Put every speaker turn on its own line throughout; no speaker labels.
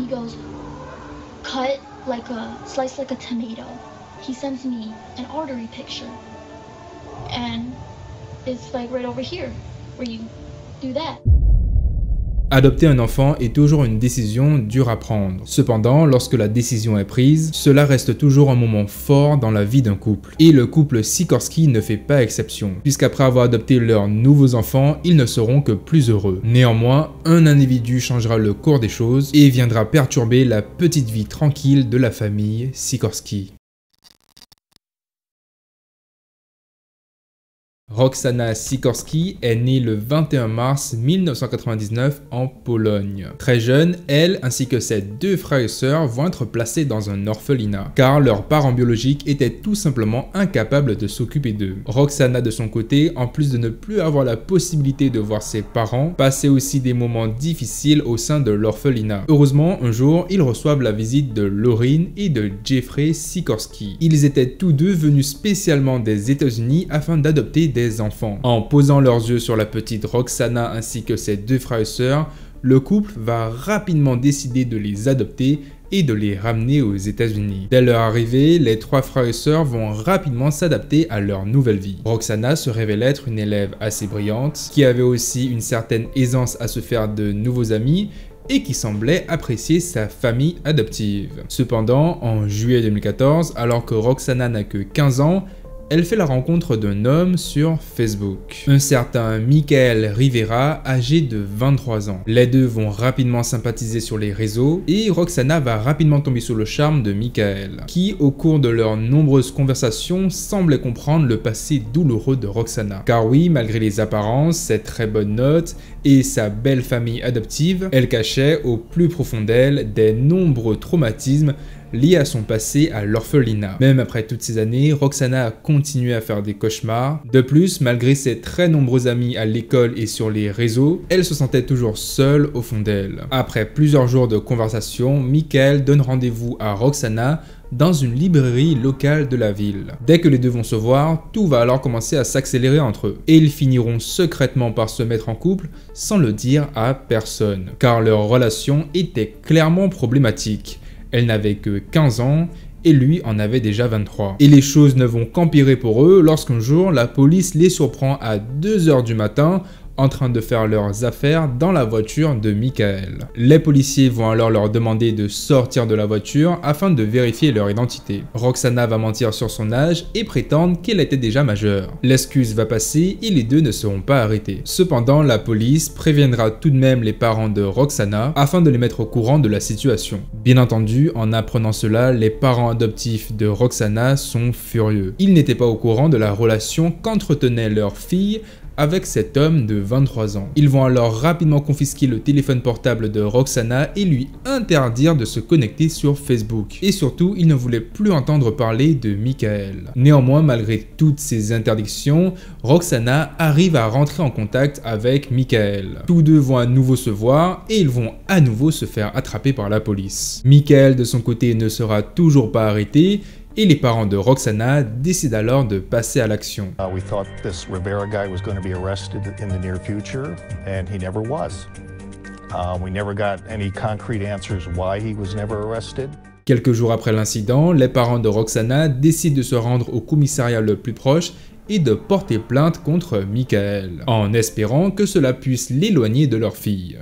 goes, cut like a, slice like a tomato. He sends me an artery picture. And it's like right over here, where you do that.
Adopter un enfant est toujours une décision dure à prendre. Cependant, lorsque la décision est prise, cela reste toujours un moment fort dans la vie d'un couple. Et le couple Sikorski ne fait pas exception, puisqu'après avoir adopté leurs nouveaux enfants, ils ne seront que plus heureux. Néanmoins, un individu changera le cours des choses et viendra perturber la petite vie tranquille de la famille Sikorski. Roxana Sikorski est née le 21 mars 1999 en Pologne. Très jeune, elle ainsi que ses deux frères et sœurs vont être placés dans un orphelinat, car leurs parents biologiques étaient tout simplement incapables de s'occuper d'eux. Roxana de son côté, en plus de ne plus avoir la possibilité de voir ses parents, passait aussi des moments difficiles au sein de l'orphelinat. Heureusement, un jour, ils reçoivent la visite de Lauren et de Jeffrey Sikorski. Ils étaient tous deux venus spécialement des États-Unis afin d'adopter des enfants. En posant leurs yeux sur la petite Roxana ainsi que ses deux frères et sœurs, le couple va rapidement décider de les adopter et de les ramener aux États-Unis. Dès leur arrivée, les trois frères et sœurs vont rapidement s'adapter à leur nouvelle vie. Roxana se révèle être une élève assez brillante, qui avait aussi une certaine aisance à se faire de nouveaux amis, et qui semblait apprécier sa famille adoptive. Cependant, en juillet 2014, alors que Roxana n'a que 15 ans, elle fait la rencontre d'un homme sur Facebook, un certain Michael Rivera, âgé de 23 ans. Les deux vont rapidement sympathiser sur les réseaux et Roxana va rapidement tomber sous le charme de Michael, qui au cours de leurs nombreuses conversations semblait comprendre le passé douloureux de Roxana. Car oui, malgré les apparences, ses très bonnes notes et sa belle famille adoptive, elle cachait au plus profond d'elle des nombreux traumatismes lié à son passé à l'orphelinat. Même après toutes ces années, Roxana a continué à faire des cauchemars. De plus, malgré ses très nombreux amis à l'école et sur les réseaux, elle se sentait toujours seule au fond d'elle. Après plusieurs jours de conversation, Michael donne rendez-vous à Roxana dans une librairie locale de la ville. Dès que les deux vont se voir, tout va alors commencer à s'accélérer entre eux. Et ils finiront secrètement par se mettre en couple sans le dire à personne, car leur relation était clairement problématique. Elle n'avait que 15 ans et lui en avait déjà 23. Et les choses ne vont qu'empirer pour eux lorsqu'un jour, la police les surprend à 2 h du matin en train de faire leurs affaires dans la voiture de Michael. Les policiers vont alors leur demander de sortir de la voiture afin de vérifier leur identité. Roxana va mentir sur son âge et prétendre qu'elle était déjà majeure. L'excuse va passer et les deux ne seront pas arrêtés. Cependant, la police préviendra tout de même les parents de Roxana afin de les mettre au courant de la situation. Bien entendu, en apprenant cela, les parents adoptifs de Roxana sont furieux. Ils n'étaient pas au courant de la relation qu'entretenait leur fille avec cet homme de 23 ans. Ils vont alors rapidement confisquer le téléphone portable de Roxana et lui interdire de se connecter sur Facebook. Et surtout, ils ne voulaient plus entendre parler de Michael. Néanmoins, malgré toutes ces interdictions, Roxana arrive à rentrer en contact avec Michael. Tous deux vont à nouveau se voir et ils vont à nouveau se faire attraper par la police. Michael, de son côté, ne sera toujours pas arrêté, et les parents de Roxana décident alors de passer à l'action.
We thought this Rivera guy was going to be arrested in the near future, and he never was. We never got any concrete answers why he was never arrested.
Quelques jours après l'incident, les parents de Roxana décident de se rendre au commissariat le plus proche et de porter plainte contre Michael, en espérant que cela puisse l'éloigner de leur fille.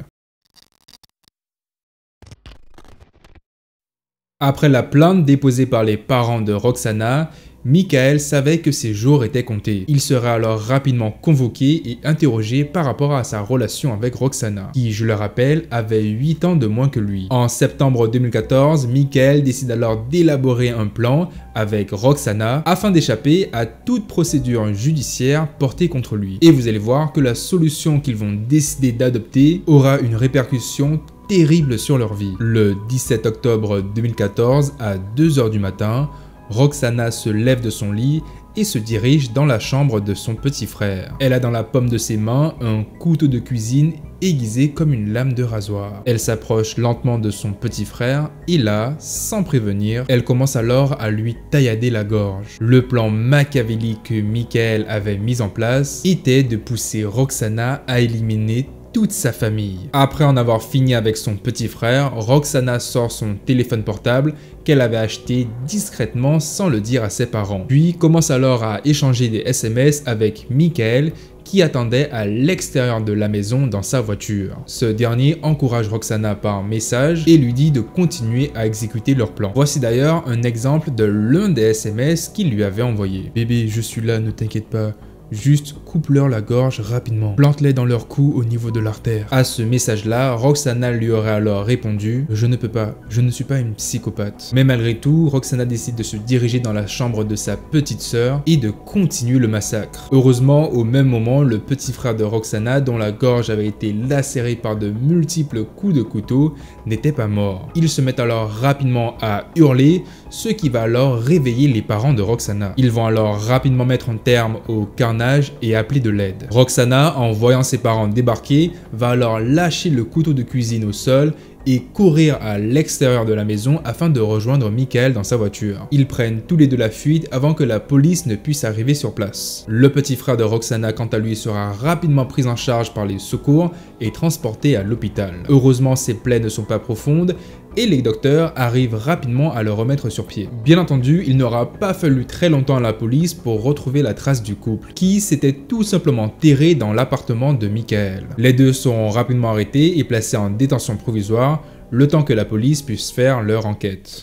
Après la plainte déposée par les parents de Roxana, Michael savait que ses jours étaient comptés. Il sera alors rapidement convoqué et interrogé par rapport à sa relation avec Roxana, qui, je le rappelle, avait 8 ans de moins que lui. En septembre 2014, Michael décide alors d'élaborer un plan avec Roxana afin d'échapper à toute procédure judiciaire portée contre lui. Et vous allez voir que la solution qu'ils vont décider d'adopter aura une répercussion terrible sur leur vie. Le 17 octobre 2014, à 2 h du matin, Roxana se lève de son lit et se dirige dans la chambre de son petit frère. Elle a dans la paume de ses mains un couteau de cuisine aiguisé comme une lame de rasoir. Elle s'approche lentement de son petit frère et là, sans prévenir, elle commence alors à lui taillader la gorge. Le plan machiavélique que Michael avait mis en place était de pousser Roxana à éliminer toute sa famille. Après en avoir fini avec son petit frère, Roxana sort son téléphone portable qu'elle avait acheté discrètement sans le dire à ses parents. Puis commence alors à échanger des SMS avec Michael qui attendait à l'extérieur de la maison dans sa voiture. Ce dernier encourage Roxana par message et lui dit de continuer à exécuter leur plan. Voici d'ailleurs un exemple de l'un des SMS qu'il lui avait envoyé. « Bébé, je suis là, ne t'inquiète pas. Juste coupe-leur la gorge rapidement. Plante-les dans leur cou au niveau de l'artère. » À ce message-là, Roxana lui aurait alors répondu « Je ne peux pas, je ne suis pas une psychopathe. » Mais malgré tout, Roxana décide de se diriger dans la chambre de sa petite sœur et de continuer le massacre. Heureusement, au même moment, le petit frère de Roxana, dont la gorge avait été lacérée par de multiples coups de couteau, n'était pas mort. Ils se mettent alors rapidement à hurler, ce qui va alors réveiller les parents de Roxana. Ils vont alors rapidement mettre un terme au carnage et appeler de l'aide. Roxana, en voyant ses parents débarquer, va alors lâcher le couteau de cuisine au sol et courir à l'extérieur de la maison afin de rejoindre Michael dans sa voiture. Ils prennent tous les deux la fuite avant que la police ne puisse arriver sur place. Le petit frère de Roxana, quant à lui, sera rapidement pris en charge par les secours et transporté à l'hôpital. Heureusement, ses plaies ne sont pas profondes et les docteurs arrivent rapidement à le remettre sur pied. Bien entendu, il n'aura pas fallu très longtemps à la police pour retrouver la trace du couple, qui s'était tout simplement terré dans l'appartement de Michael. Les deux seront rapidement arrêtés et placés en détention provisoire, le temps que la police puisse faire leur enquête.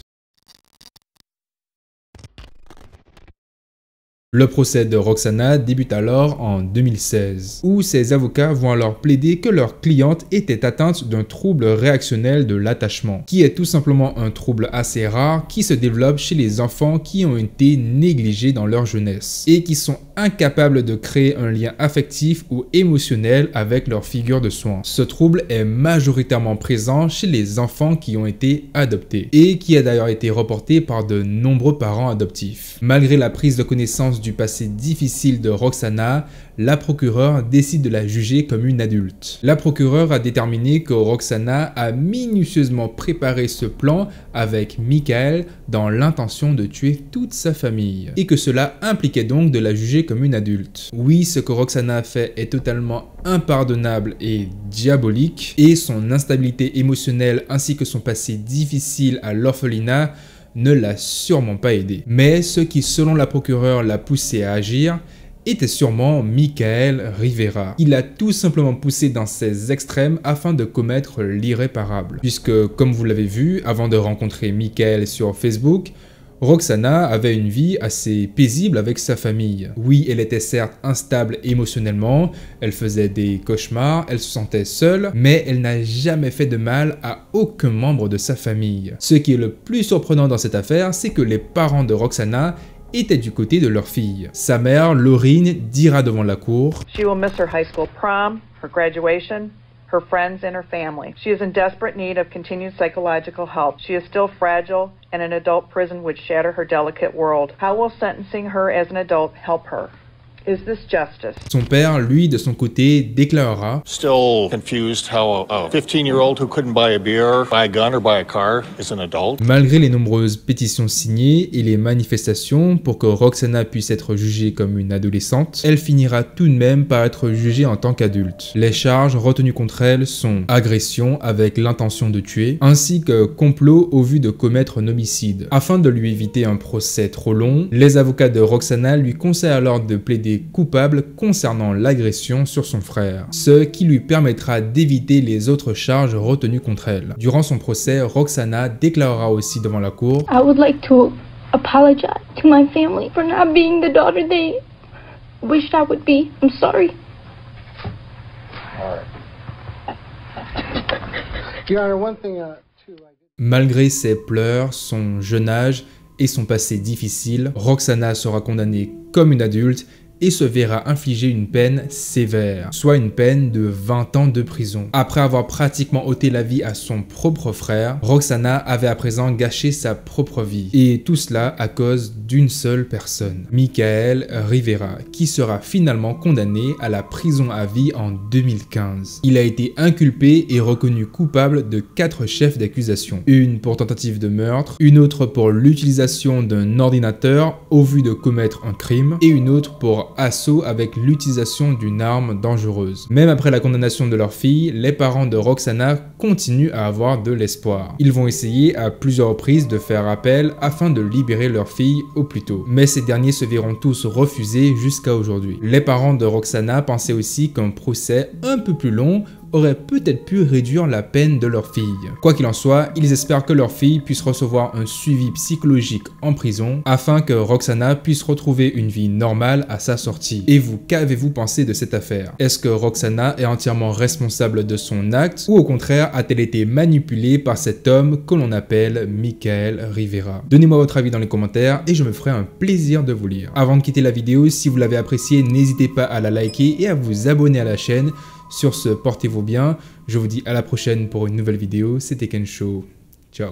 Le procès de Roxana débute alors en 2016, où ses avocats vont alors plaider que leur cliente était atteinte d'un trouble réactionnel de l'attachement, qui est tout simplement un trouble assez rare qui se développe chez les enfants qui ont été négligés dans leur jeunesse, et qui sont incapables de créer un lien affectif ou émotionnel avec leur figure de soin. Ce trouble est majoritairement présent chez les enfants qui ont été adoptés, et qui a d'ailleurs été reporté par de nombreux parents adoptifs. Malgré la prise de connaissance du passé difficile de Roxana, la procureure décide de la juger comme une adulte. La procureure a déterminé que Roxana a minutieusement préparé ce plan avec Michael dans l'intention de tuer toute sa famille, et que cela impliquait donc de la juger comme une adulte. Oui, ce que Roxana a fait est totalement impardonnable et diabolique, et son instabilité émotionnelle ainsi que son passé difficile à l'orphelinat ne l'a sûrement pas aidé. Mais ce qui, selon la procureure, l'a poussé à agir était sûrement Michael Rivera. Il a tout simplement poussé dans ses extrêmes afin de commettre l'irréparable. Puisque, comme vous l'avez vu, avant de rencontrer Michael sur Facebook, Roxana avait une vie assez paisible avec sa famille. Oui, elle était certes instable émotionnellement, elle faisait des cauchemars, elle se sentait seule, mais elle n'a jamais fait de mal à aucun membre de sa famille. Ce qui est le plus surprenant dans cette affaire, c'est que les parents de Roxana étaient du côté de leur fille. Sa mère, Laurine, dira devant la cour «
She will miss her high school prom, her graduation, her friends and her family. She is in desperate need of continued psychological help. She is still fragile, and an adult prison would shatter her delicate world. How will sentencing her as an adult help her? Is this justice?"
Son père, lui, de son côté, déclarera «
Still confused how a 15-year-old who couldn't buy a beer, buy a gun or buy a car is an adult. »
Malgré les nombreuses pétitions signées et les manifestations pour que Roxana puisse être jugée comme une adolescente, elle finira tout de même par être jugée en tant qu'adulte. Les charges retenues contre elle sont agression avec l'intention de tuer, ainsi que complot au vu de commettre un homicide. Afin de lui éviter un procès trop long, les avocats de Roxana lui conseillent alors de plaider coupable concernant l'agression sur son frère, ce qui lui permettra d'éviter les autres charges retenues contre elle. Durant son procès, Roxana déclarera aussi devant la cour «
I would like to apologize to my family for not being the daughter they wished I would be. I'm sorry."
Malgré ses pleurs, son jeune âge et son passé difficile, Roxana sera condamnée comme une adulte et se verra infliger une peine sévère, soit une peine de 20 ans de prison. Après avoir pratiquement ôté la vie à son propre frère, Roxana avait à présent gâché sa propre vie. Et tout cela à cause d'une seule personne, Michael Rivera, qui sera finalement condamné à la prison à vie en 2015. Il a été inculpé et reconnu coupable de 4 chefs d'accusation. Une pour tentative de meurtre, une autre pour l'utilisation d'un ordinateur au vu de commettre un crime, et une autre pour leur assaut avec l'utilisation d'une arme dangereuse. Même après la condamnation de leur fille, les parents de Roxana continuent à avoir de l'espoir. Ils vont essayer à plusieurs reprises de faire appel afin de libérer leur fille au plus tôt. Mais ces derniers se verront tous refuser jusqu'à aujourd'hui. Les parents de Roxana pensaient aussi qu'un procès un peu plus long aurait peut-être pu réduire la peine de leur fille. Quoi qu'il en soit, ils espèrent que leur fille puisse recevoir un suivi psychologique en prison afin que Roxana puisse retrouver une vie normale à sa sortie. Et vous, qu'avez-vous pensé de cette affaire? Est-ce que Roxana est entièrement responsable de son acte ou au contraire a-t-elle été manipulée par cet homme que l'on appelle Michael Rivera? Donnez-moi votre avis dans les commentaires et je me ferai un plaisir de vous lire. Avant de quitter la vidéo, si vous l'avez appréciée, n'hésitez pas à la liker et à vous abonner à la chaîne. Sur ce, portez-vous bien, je vous dis à la prochaine pour une nouvelle vidéo, c'était Kensho, ciao.